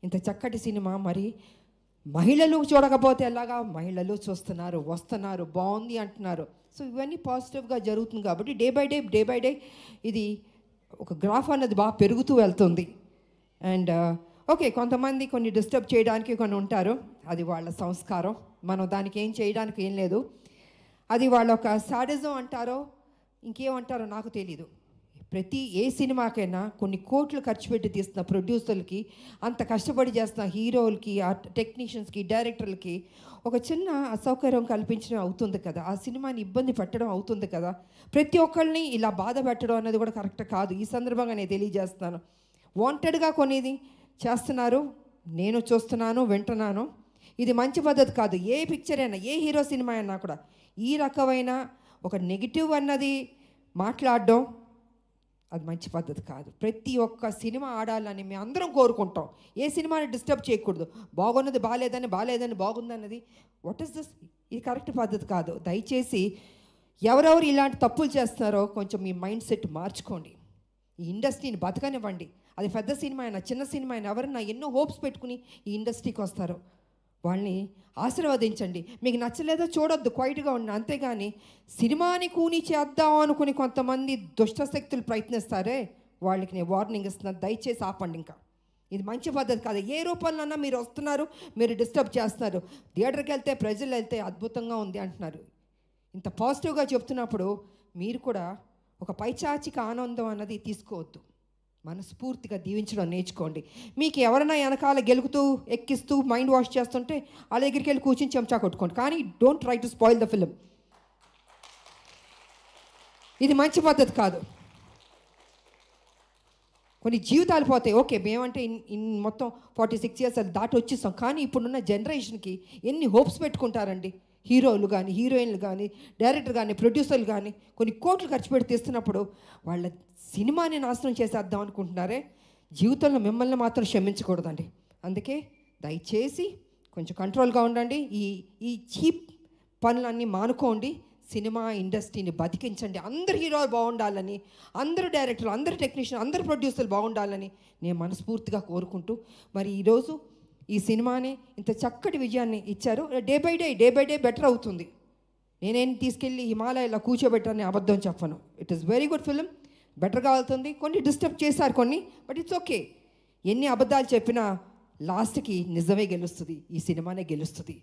ఇంత చక్కటి సినిమా మరి మహిళలు చూడకపోతే ఎలాగా? మహిళలు చూస్తున్నారు, వస్తున్నారు, బాగుంది అంటున్నారు. సో ఇవన్నీ పాజిటివ్గా జరుగుతుంది కాబట్టి డే బై డే ఇది ఒక గ్రాఫ్ అన్నది బాగా పెరుగుతూ వెళ్తుంది. అండ్ ఓకే, కొంతమంది కొన్ని డిస్టర్బ్ చేయడానికి కొన్ని ఉంటారు, అది వాళ్ళ సంస్కారం, మనం దానికి ఏం చేయడానికి ఏం లేదు. అది వాళ్ళ ఒక సాడిజం అంటారో ఇంకేమంటారో నాకు తెలీదు. ప్రతి ఏ సినిమాకైనా కొన్ని కోట్లు ఖర్చు పెట్టి తీస్తున్న ప్రొడ్యూసర్లకి, అంత కష్టపడి చేస్తున్న హీరోలకి, ఆ టెక్నీషియన్స్కి, డైరెక్టర్లకి ఒక చిన్న అసౌకర్యం కల్పించడం అవుతుంది కదా, ఆ సినిమాని ఇబ్బంది పెట్టడం అవుతుంది కదా. ప్రతి ఒక్కరిని ఇలా బాధ పెట్టడం అనేది కూడా కరెక్ట్ కాదు. ఈ సందర్భంగా నేను తెలియజేస్తున్నాను, వాంటెడ్గా కొనేది చేస్తున్నారు, నేను చూస్తున్నాను, వింటున్నాను. ఇది మంచి పద్ధతి కాదు. ఏ పిక్చర్ అయినా, ఏ హీరో సినిమా అయినా కూడా ఈ రకమైన ఒక నెగిటివ్ అన్నది మాట్లాడడం అది మంచి పద్ధతి కాదు. ప్రతి ఒక్క సినిమా ఆడాలని మేము అందరం కోరుకుంటాం. ఏ సినిమాని డిస్టర్బ్ చేయకూడదు. బాగున్నది బాగాలేదని బాగుందన్నది వాట్ ఈస్ దిస్? ఇది కరెక్ట్ పద్ధతి కాదు. దయచేసి ఎవరెవరు ఇలాంటి తప్పులు చేస్తున్నారో కొంచెం మీ మైండ్ సెట్ మార్చుకోండి. ఈ ఇండస్ట్రీని బతకనివ్వండి. అది పెద్ద సినిమా అయినా చిన్న సినిమా అయినా ఎవరన్నా ఎన్నో హోప్స్ పెట్టుకుని ఈ ఇండస్ట్రీకి వస్తారు, వాళ్ళని ఆశీర్వదించండి. మీకు నచ్చలేదో చూడొద్దు, క్వైట్గా ఉండి. అంతేగాని సినిమాని కూని చేద్దాం అనుకుని కొంతమంది దుష్టశక్తులు ప్రయత్నిస్తారే, వాళ్ళకి నేను వార్నింగ్ ఇస్తున్నాను, దయచేసి ఆపండి. ఇంకా ఇది మంచి పద్ధతి కాదు. ఏ రూపంలోన్నా మీరు వస్తున్నారు, మీరు డిస్టర్బ్ చేస్తున్నారు. థియేటర్కి వెళ్తే ప్రజలు వెళ్తే అద్భుతంగా ఉంది అంటున్నారు. ఇంత పాజిటివ్గా చెప్తున్నప్పుడు మీరు కూడా ఒక పైచాచిక ఆనందం అన్నది తీసుకోవద్దు. మనస్ఫూర్తిగా దీవించడం నేర్చుకోండి. మీకు ఎవరైనా వెనకాల గెలుకుతూ ఎక్కిస్తూ మైండ్ వాష్ చేస్తుంటే వాళ్ళ దగ్గరికి వెళ్ళి కూర్చొని చెంచా కొట్టుకోండి, కానీ don't try to spoil the film. ఇది మంచి పద్ధతి కాదు. కొన్ని జీవితాలు పోతాయి. ఓకే, మేమంటే మొత్తం 46 years అది దాటి వచ్చేస్తాం, కానీ ఇప్పుడున్న జనరేషన్కి ఎన్ని హోప్స్ పెట్టుకుంటారండి. హీరోలు కానీ, హీరోయిన్లు కానీ, డైరెక్టర్ కానీ, ప్రొడ్యూసర్లు కానీ కొన్ని కోట్లు ఖర్చు పెట్టి తీస్తున్నప్పుడు వాళ్ళ సినిమాని నాశనం చేసేద్దాం అనుకుంటున్నారే. జీవితంలో మిమ్మల్ని మాత్రం క్షమించకూడదండి. అందుకే దయచేసి కొంచెం కంట్రోల్గా ఉండండి. ఈ చీప్ పనులన్నీ మానుకోండి. సినిమా ఇండస్ట్రీని బతికించండి. అందరు హీరోలు బాగుండాలని, అందరు డైరెక్టర్లు, అందరు టెక్నీషియన్, అందరు ప్రొడ్యూసర్లు బాగుండాలని నేను మనస్ఫూర్తిగా కోరుకుంటూ, మరి ఈరోజు ఈ సినిమాని ఇంత చక్కటి విజయాన్ని ఇచ్చారు. డే బై డే బెటర్ అవుతుంది. నేనేం తీసుకెళ్ళి హిమాలయాలో కూర్చోబెట్టాలని అబద్ధం చెప్పను. It is very good film, బెటర్గా అవుతుంది. కొన్ని డిస్టర్బ్ చేశారు కొన్ని, బట్ ఇట్స్ ఓకే. ఎన్ని అబద్ధాలు చెప్పినా లాస్ట్కి నిజమే గెలుస్తుంది, ఈ సినిమానే గెలుస్తుంది.